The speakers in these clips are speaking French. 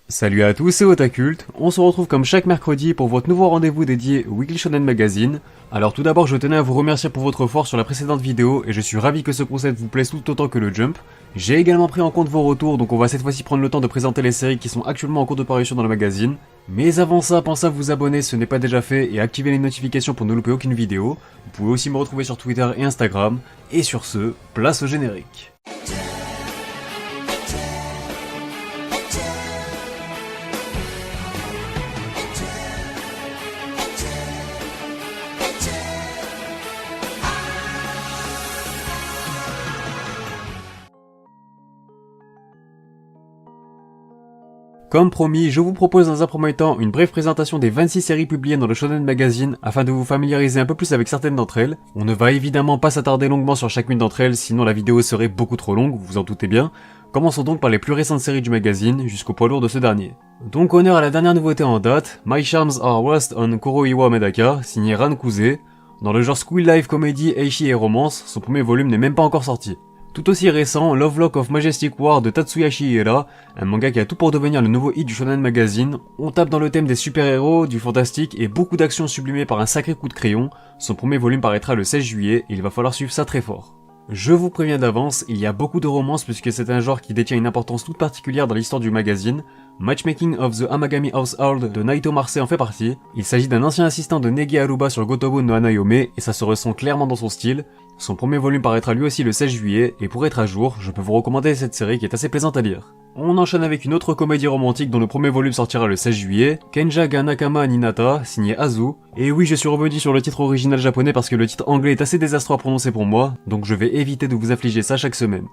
Salut à tous, c'est Otakult. On se retrouve comme chaque mercredi pour votre nouveau rendez-vous dédié au Weekly Shonen Magazine. Alors tout d'abord, je tenais à vous remercier pour votre effort sur la précédente vidéo et je suis ravi que ce concept vous plaise tout autant que le Jump. J'ai également pris en compte vos retours, donc on va cette fois-ci prendre le temps de présenter les séries qui sont actuellement en cours de parution dans le magazine. Mais avant ça, pensez à vous abonner si ce n'est pas déjà fait et activer les notifications pour ne louper aucune vidéo. Vous pouvez aussi me retrouver sur Twitter et Instagram. Et sur ce, place au générique. Comme promis, je vous propose dans un premier temps une brève présentation des 26 séries publiées dans le Shonen Magazine afin de vous familiariser un peu plus avec certaines d'entre elles. On ne va évidemment pas s'attarder longuement sur chacune d'entre elles, sinon la vidéo serait beaucoup trop longue, vous vous en doutez bien. Commençons donc par les plus récentes séries du magazine, jusqu'au poids lourd de ce dernier. Donc honneur à la dernière nouveauté en date, My Charms Are Lost on Kuroiwa Medaka, signé Ran Kuze. Dans le genre School Life, comédie, eishi et romance, son premier volume n'est même pas encore sorti. Tout aussi récent, Lovelock of Majestic War de Tatsuya Shiera, un manga qui a tout pour devenir le nouveau hit du Shonen Magazine. On tape dans le thème des super-héros, du fantastique et beaucoup d'actions sublimées par un sacré coup de crayon. Son premier volume paraîtra le 16 juillet et il va falloir suivre ça très fort. Je vous préviens d'avance, il y a beaucoup de romances puisque c'est un genre qui détient une importance toute particulière dans l'histoire du magazine. Matchmaking of the Amagami Household de Naito Marse en fait partie. Il s'agit d'un ancien assistant de Negi Aruba sur Gotobu no Hanayome et ça se ressent clairement dans son style. Son premier volume paraîtra lui aussi le 16 juillet et pour être à jour, je peux vous recommander cette série qui est assez plaisante à lire. On enchaîne avec une autre comédie romantique dont le premier volume sortira le 16 juillet, Kenja ga Nakama Ninata, signé Azu. Et oui, je suis revenu sur le titre original japonais parce que le titre anglais est assez désastreux à prononcer pour moi, donc je vais éviter de vous affliger ça chaque semaine.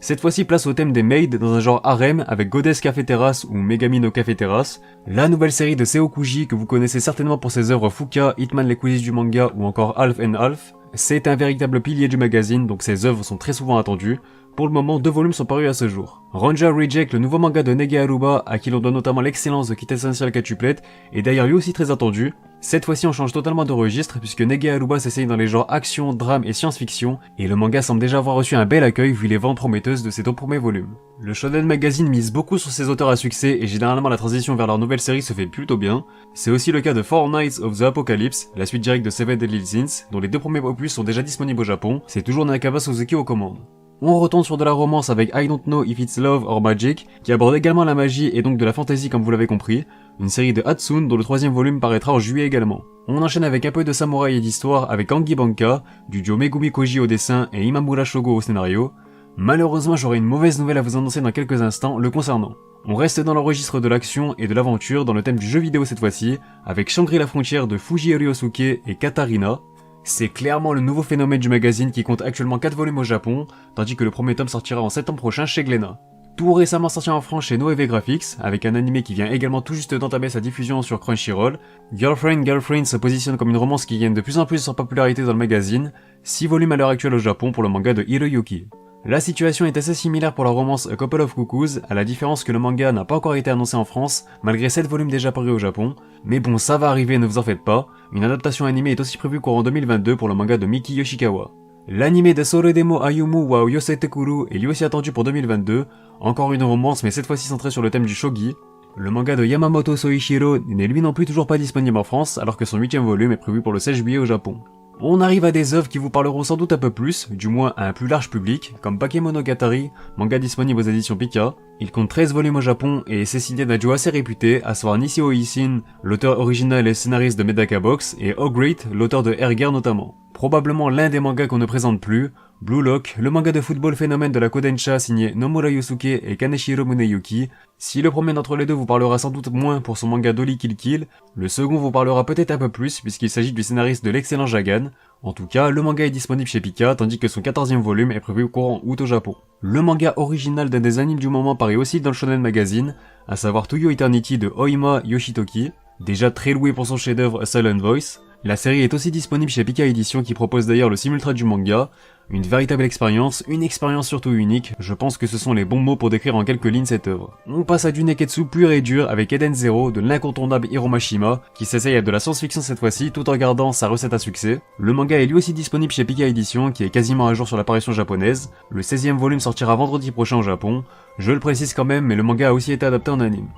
Cette fois-ci, place au thème des maids dans un genre harem avec Goddess Café Terrace ou Megami no Café Terrace, la nouvelle série de Seokuji que vous connaissez certainement pour ses œuvres Fuka, Hitman les coulisses du manga ou encore Half and Half. C'est un véritable pilier du magazine, donc ses œuvres sont très souvent attendues. Pour le moment, 2 volumes sont parus à ce jour. Ranger Reject, le nouveau manga de Negi Aruba, à qui l'on doit notamment l'excellence de Quintessential Quadruplet, est d'ailleurs lui aussi très attendu. Cette fois-ci, on change totalement de registre, puisque Negi Aruba s'essaye dans les genres action, drame et science-fiction, et le manga semble déjà avoir reçu un bel accueil vu les ventes prometteuses de ses 2 premiers volumes. Le Shonen Magazine mise beaucoup sur ses auteurs à succès, et généralement la transition vers leur nouvelle série se fait plutôt bien. C'est aussi le cas de Four Knights of the Apocalypse, la suite directe de Seven Deadly Sins, dont les 2 premiers opus sont déjà disponibles au Japon. C'est toujours Nakaba Suzuki aux commandes. On retourne sur de la romance avec I Don't Know If It's Love or Magic, qui aborde également la magie et donc de la fantasy comme vous l'avez compris, une série de Hatsune dont le 3ème volume paraîtra en juillet également. On enchaîne avec un peu de samouraï et d'histoire avec Angi Banka, du duo Megumi Koji au dessin et Imamura Shogo au scénario. Malheureusement j'aurai une mauvaise nouvelle à vous annoncer dans quelques instants le concernant. On reste dans le registre de l'action et de l'aventure dans le thème du jeu vidéo cette fois-ci, avec Shangri-La Frontière de Fujihiro Yosuke et Katarina. C'est clairement le nouveau phénomène du magazine qui compte actuellement 4 volumes au Japon, tandis que le premier tome sortira en septembre prochain chez Glénat. Tout récemment sorti en France chez Noévé Graphics, avec un animé qui vient également tout juste d'entamer sa diffusion sur Crunchyroll. Girlfriend se positionne comme une romance qui gagne de plus en plus en popularité dans le magazine, 6 volumes à l'heure actuelle au Japon pour le manga de Hiroyuki. La situation est assez similaire pour la romance A Couple of Cuckoos, à la différence que le manga n'a pas encore été annoncé en France, malgré 7 volumes déjà parus au Japon. Mais bon, ça va arriver, ne vous en faites pas. Une adaptation animée est aussi prévue courant 2022 pour le manga de Miki Yoshikawa. L'anime de Soredemo Ayumu wa Yosetekuru est lui aussi attendu pour 2022, encore une romance mais cette fois-ci centrée sur le thème du shogi. Le manga de Yamamoto Soichiro n'est lui non plus toujours pas disponible en France, alors que son 8ème volume est prévu pour le 16 juillet au Japon. On arrive à des œuvres qui vous parleront sans doute un peu plus, du moins à un plus large public, comme Bakemonogatari, manga disponible aux éditions Pika. Il compte 13 volumes au Japon et c'est signé d'un duo assez réputé, à savoir Nishio Isin, l'auteur original et scénariste de Medaka Box, et Ogreat, l'auteur de Erger notamment. Probablement l'un des mangas qu'on ne présente plus, Blue Lock, le manga de football phénomène de la Kodensha signé Nomura Yosuke et Kaneshiro Muneyuki. Si le premier d'entre les deux vous parlera sans doute moins pour son manga Dolly Kill Kill, le second vous parlera peut-être un peu plus puisqu'il s'agit du scénariste de l'excellent Jagan. En tout cas, le manga est disponible chez Pika tandis que son 14ème volume est prévu courant août au Japon. Le manga original d'un des animes du moment paraît aussi dans le Shonen Magazine, à savoir To Your Eternity de Oima Yoshitoki, déjà très loué pour son chef-d'œuvre A Silent Voice. La série est aussi disponible chez Pika Édition qui propose d'ailleurs le simultrade du manga. Une véritable expérience, une expérience surtout unique, je pense que ce sont les bons mots pour décrire en quelques lignes cette œuvre. On passe à du neketsu pur et dur avec Eden Zero de l'incontournable Hiromashima, qui s'essaye à de la science-fiction cette fois-ci tout en gardant sa recette à succès. Le manga est lui aussi disponible chez Pika Édition qui est quasiment à jour sur l'apparition japonaise. Le 16ème volume sortira vendredi prochain au Japon. Je le précise quand même, mais le manga a aussi été adapté en anime.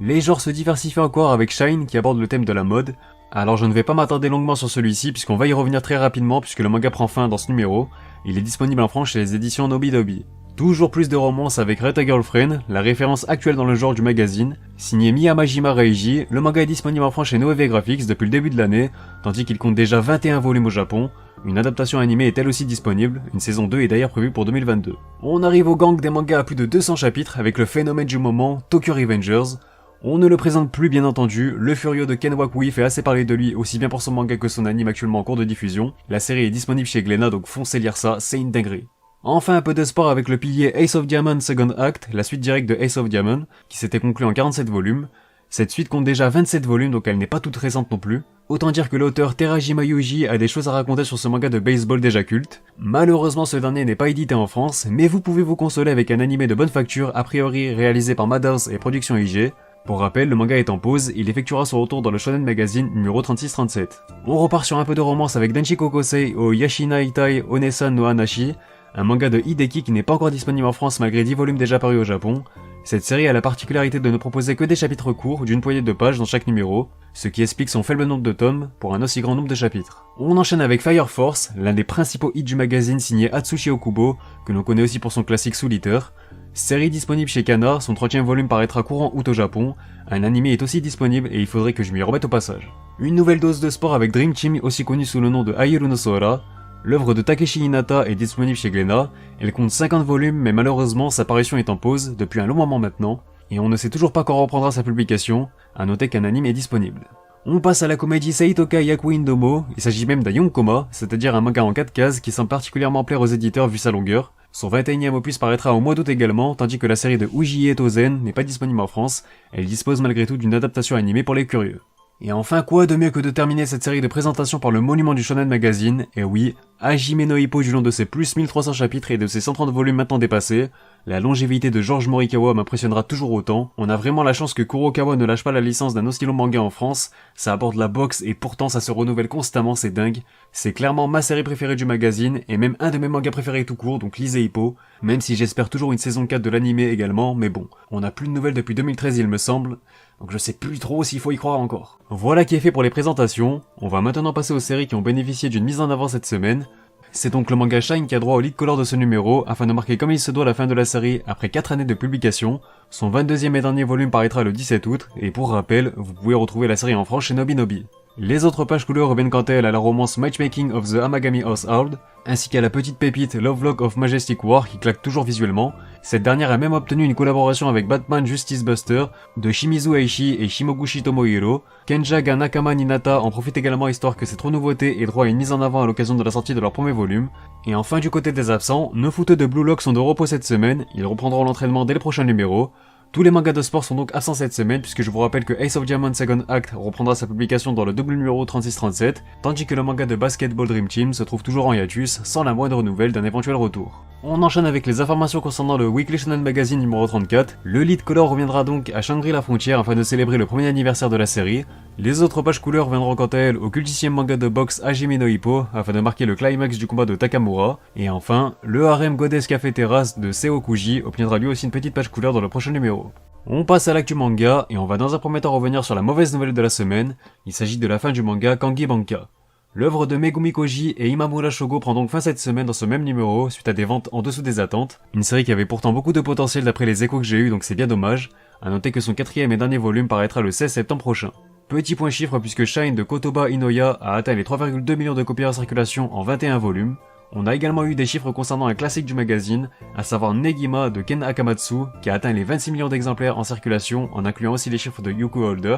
Les genres se diversifient encore avec Shine qui aborde le thème de la mode. Alors je ne vais pas m'attarder longuement sur celui-ci puisqu'on va y revenir très rapidement puisque le manga prend fin dans ce numéro. Il est disponible en France chez les éditions Nobidobi. Toujours plus de romances avec Reta Girlfriend, la référence actuelle dans le genre du magazine. Signé Miyamajima Reiji, le manga est disponible en France chez Noeve Graphics depuis le début de l'année, tandis qu'il compte déjà 21 volumes au Japon. Une adaptation animée est elle aussi disponible, une saison 2 est d'ailleurs prévue pour 2022. On arrive au gang des mangas à plus de 200 chapitres avec le phénomène du moment, Tokyo Revengers. On ne le présente plus bien entendu, le Furio de Ken Wakui fait assez parler de lui aussi bien pour son manga que son anime actuellement en cours de diffusion. La série est disponible chez Glénat donc foncez lire ça, c'est une dinguerie. Enfin un peu de sport avec le pilier Ace of Diamond Second Act, la suite directe de Ace of Diamond, qui s'était conclue en 47 volumes. Cette suite compte déjà 27 volumes donc elle n'est pas toute récente non plus. Autant dire que l'auteur Terajima Yuji a des choses à raconter sur ce manga de baseball déjà culte. Malheureusement ce dernier n'est pas édité en France, mais vous pouvez vous consoler avec un animé de bonne facture, a priori réalisé par Madhouse et Production IG. Pour rappel, le manga est en pause, il effectuera son retour dans le Shonen Magazine numéro 36-37. On repart sur un peu de romance avec Denshi Kokosei au Yashina Itai Onesan no Hanashi, un manga de Hideki qui n'est pas encore disponible en France malgré 10 volumes déjà parus au Japon. Cette série a la particularité de ne proposer que des chapitres courts d'une poignée de pages dans chaque numéro, ce qui explique son faible nombre de tomes pour un aussi grand nombre de chapitres. On enchaîne avec Fire Force, l'un des principaux hits du magazine signé Atsushi Okubo, que l'on connaît aussi pour son classique Soul Eater. Série disponible chez Kana, son 30e volume paraîtra courant août au Japon, un animé est aussi disponible et il faudrait que je m'y remette au passage. Une nouvelle dose de sport avec Dream Team, aussi connu sous le nom de Ayeru no Sora. L'œuvre de Takeshi Hinata est disponible chez Glénat, elle compte 50 volumes mais malheureusement sa parution est en pause depuis un long moment maintenant, et on ne sait toujours pas quand reprendra sa publication, à noter qu'un anime est disponible. On passe à la comédie Seitoka Yaku Indomo, il s'agit même d'un yonkoma, c'est-à-dire un manga en 4 cases qui semble particulièrement plaire aux éditeurs vu sa longueur. Son 21e opus paraîtra au mois d'août également, tandis que la série de Ujiie Tozen n'est pas disponible en France, elle dispose malgré tout d'une adaptation animée pour les curieux. Et enfin, quoi de mieux que de terminer cette série de présentations par le monument du Shonen Magazine, et oui, Hajime no Ippo du long de ses plus 1300 chapitres et de ses 130 volumes maintenant dépassés, la longévité de George Morikawa m'impressionnera toujours autant, on a vraiment la chance que Kurokawa ne lâche pas la licence d'un aussi long manga en France, ça aborde la boxe et pourtant ça se renouvelle constamment, c'est dingue, c'est clairement ma série préférée du magazine, et même un de mes mangas préférés tout court, donc lisez Ippo, même si j'espère toujours une saison 4 de l'anime également, mais bon, on n'a plus de nouvelles depuis 2013 il me semble, donc je sais plus trop s'il faut y croire encore. Voilà qui est fait pour les présentations, on va maintenant passer aux séries qui ont bénéficié d'une mise en avant cette semaine. C'est donc le manga Shine qui a droit au lead color de ce numéro, afin de marquer comme il se doit la fin de la série après 4 années de publication. Son 22e et dernier volume paraîtra le 17 août, et pour rappel, vous pouvez retrouver la série en France chez Nobinobi. Les autres pages couleurs reviennent quant à elles à la romance Matchmaking of the Amagami Household, ainsi qu'à la petite pépite Lovelock of Majestic War qui claque toujours visuellement. Cette dernière a même obtenu une collaboration avec Batman Justice Buster de Shimizu Aishi et Shimoguchi Tomohiro. Kenja ga Nakama Ninata en profite également histoire que cette renouveauté ait droit à une mise en avant à l'occasion de la sortie de leur premier volume. Et enfin du côté des absents, 9 footeux de Blue Lock sont de repos cette semaine, ils reprendront l'entraînement dès le prochain numéro. Tous les mangas de sport sont donc absents cette semaine puisque je vous rappelle que Ace of Diamond Second Act reprendra sa publication dans le double numéro 36-37, tandis que le manga de Basketball Dream Team se trouve toujours en hiatus, sans la moindre nouvelle d'un éventuel retour. On enchaîne avec les informations concernant le Weekly Shonen Magazine numéro 34, le lead color reviendra donc à Shangri-La Frontière afin de célébrer le premier anniversaire de la série, les autres pages couleurs reviendront quant à elles au cultissime manga de boxe Hajime no Ippo afin de marquer le climax du combat de Takamura, et enfin, le harem Goddess Café Terrace de Seo Kuji obtiendra lui aussi une petite page couleur dans le prochain numéro. On passe à l'actu manga, et on va dans un premier temps revenir sur la mauvaise nouvelle de la semaine, il s'agit de la fin du manga Kangi Banka. L'œuvre de Megumi Koji et Imamura Shogo prend donc fin cette semaine dans ce même numéro, suite à des ventes en dessous des attentes, une série qui avait pourtant beaucoup de potentiel d'après les échos que j'ai eu donc c'est bien dommage, à noter que son 4e et dernier volume paraîtra le 16 septembre prochain. Petit point chiffre puisque Shine de Kotoba Inoya a atteint les 3,2 millions de copies en circulation en 21 volumes. On a également eu des chiffres concernant un classique du magazine, à savoir Negima de Ken Akamatsu, qui a atteint les 26 millions d'exemplaires en circulation, en incluant aussi les chiffres de Yuku Holder.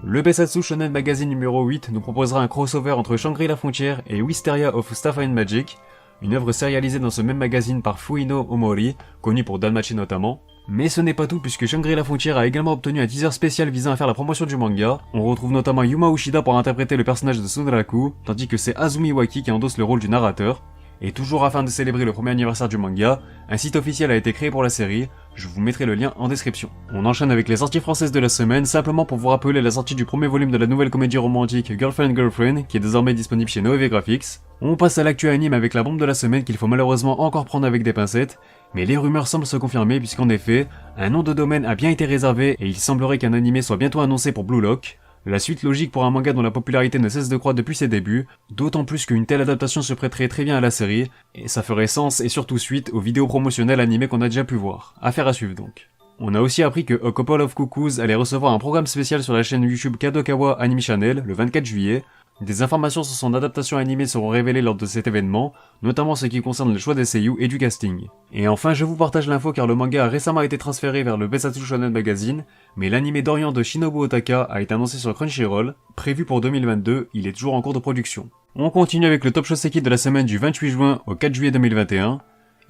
Le Besatsu Shonen Magazine numéro 8 nous proposera un crossover entre Shangri-La Frontière et Wisteria of Stuff and Magic, une œuvre sérialisée dans ce même magazine par Fuino Omori, connu pour Danmachi notamment. Mais ce n'est pas tout puisque Shangri-La Frontière a également obtenu un teaser spécial visant à faire la promotion du manga. On retrouve notamment Yuma Ushida pour interpréter le personnage de Sunraku, tandis que c'est Azumi Waki qui endosse le rôle du narrateur. Et toujours afin de célébrer le premier anniversaire du manga, un site officiel a été créé pour la série, je vous mettrai le lien en description. On enchaîne avec les sorties françaises de la semaine, simplement pour vous rappeler la sortie du premier volume de la nouvelle comédie romantique Girlfriend, qui est désormais disponible chez Noeve Graphics. On passe à l'actu anime avec la bombe de la semaine qu'il faut malheureusement encore prendre avec des pincettes. Mais les rumeurs semblent se confirmer puisqu'en effet, un nom de domaine a bien été réservé et il semblerait qu'un animé soit bientôt annoncé pour Blue Lock. La suite logique pour un manga dont la popularité ne cesse de croître depuis ses débuts, d'autant plus qu'une telle adaptation se prêterait très bien à la série, et ça ferait sens et surtout suite aux vidéos promotionnelles animées qu'on a déjà pu voir. Affaire à suivre donc. On a aussi appris que A Couple of Cuckoos allait recevoir un programme spécial sur la chaîne YouTube Kadokawa Anime Channel le 24 juillet. Des informations sur son adaptation animée seront révélées lors de cet événement, notamment ce qui concerne le choix des seiyuu et du casting. Et enfin, je vous partage l'info car le manga a récemment été transféré vers le Besatsu Shonen Magazine, mais l'anime d'Orient de Shinobu Otaka a été annoncé sur Crunchyroll, prévu pour 2022, il est toujours en cours de production. On continue avec le Top Shoseki de la semaine du 28 juin au 4 juillet 2021,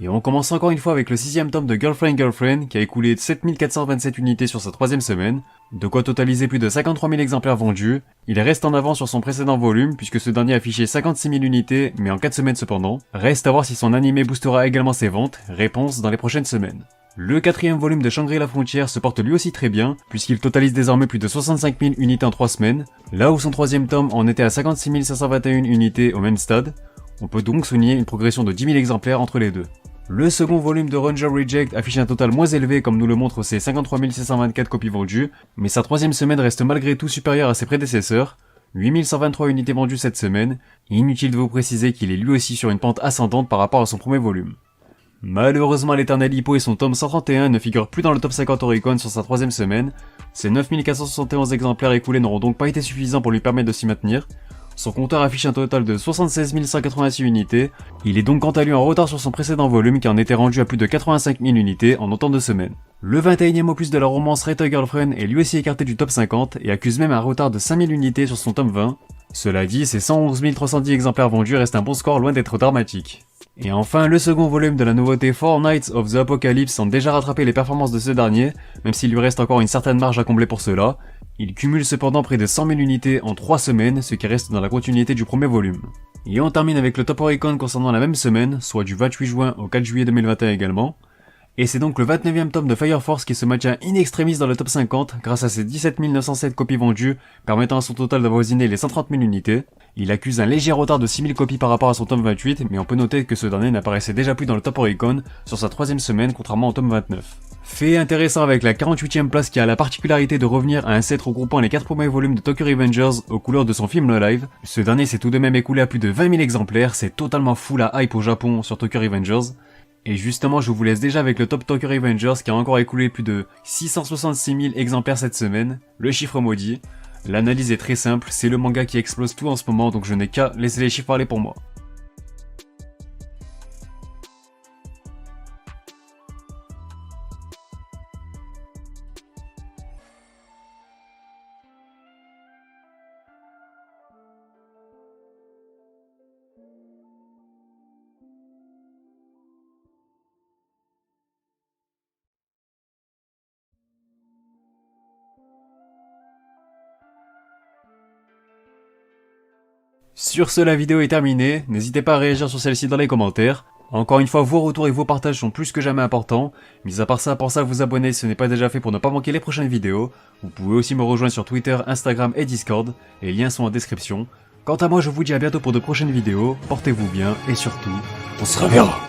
et on commence encore une fois avec le 6ème tome de Girlfriend qui a écoulé 7427 unités sur sa 3ème semaine, de quoi totaliser plus de 53 000 exemplaires vendus. Il reste en avant sur son précédent volume puisque ce dernier affichait 56 000 unités, mais en 4 semaines cependant. Reste à voir si son animé boostera également ses ventes, réponse dans les prochaines semaines. Le 4ème volume de Shangri-La Frontière se porte lui aussi très bien, puisqu'il totalise désormais plus de 65 000 unités en 3 semaines, là où son 3ème tome en était à 56 521 unités au même stade. On peut donc souligner une progression de 10 000 exemplaires entre les deux. Le second volume de Ranger Reject affiche un total moins élevé comme nous le montrent ses 53 624 copies vendues, mais sa 3ème semaine reste malgré tout supérieure à ses prédécesseurs, 8123 unités vendues cette semaine, et inutile de vous préciser qu'il est lui aussi sur une pente ascendante par rapport à son premier volume. Malheureusement, l'Éternel Hippo et son tome 131 ne figurent plus dans le top 50 Oricon sur sa 3ème semaine, ses 9471 exemplaires écoulés n'auront donc pas été suffisants pour lui permettre de s'y maintenir. Son compteur affiche un total de 76 186 unités, il est donc quant à lui en retard sur son précédent volume qui en était rendu à plus de 85 000 unités en autant de semaines. Le 21ème opus de la romance Rate a Girlfriend est lui aussi écarté du top 50 et accuse même un retard de 5000 unités sur son tome 20. Cela dit, ses 111 310 exemplaires vendus restent un bon score loin d'être dramatique. Et enfin, le second volume de la nouveauté Four Knights of the Apocalypse semble déjà rattraper les performances de ce dernier, même s'il lui reste encore une certaine marge à combler pour cela. Il cumule cependant près de 100 000 unités en 3 semaines, ce qui reste dans la continuité du premier volume. Et on termine avec le Top Oricon concernant la même semaine, soit du 28 juin au 4 juillet 2021 également. Et c'est donc le 29ème tome de Fire Force qui se maintient in extremis dans le top 50 grâce à ses 17 907 copies vendues, permettant à son total d'avoisiner les 130 000 unités. Il accuse un léger retard de 6 000 copies par rapport à son tome 28, mais on peut noter que ce dernier n'apparaissait déjà plus dans le Top Oricon sur sa 3ème semaine contrairement au tome 29. Fait intéressant avec la 48ème place qui a la particularité de revenir à un set regroupant les 4 premiers volumes de Tokyo Revengers aux couleurs de son film No Live. Ce dernier s'est tout de même écoulé à plus de 20 000 exemplaires, c'est totalement fou la hype au Japon sur Tokyo Revengers. Et justement, je vous laisse déjà avec le top Tokyo Revengers qui a encore écoulé plus de 666 000 exemplaires cette semaine, le chiffre maudit. L'analyse est très simple, c'est le manga qui explose tout en ce moment, donc je n'ai qu'à laisser les chiffres parler pour moi. Sur ce, la vidéo est terminée, n'hésitez pas à réagir sur celle-ci dans les commentaires. Encore une fois, vos retours et vos partages sont plus que jamais importants. Mis à part ça, pensez à vous abonner si ce n'est pas déjà fait pour ne pas manquer les prochaines vidéos. Vous pouvez aussi me rejoindre sur Twitter, Instagram et Discord, les liens sont en description. Quant à moi, je vous dis à bientôt pour de prochaines vidéos, portez-vous bien et surtout, on se reverra.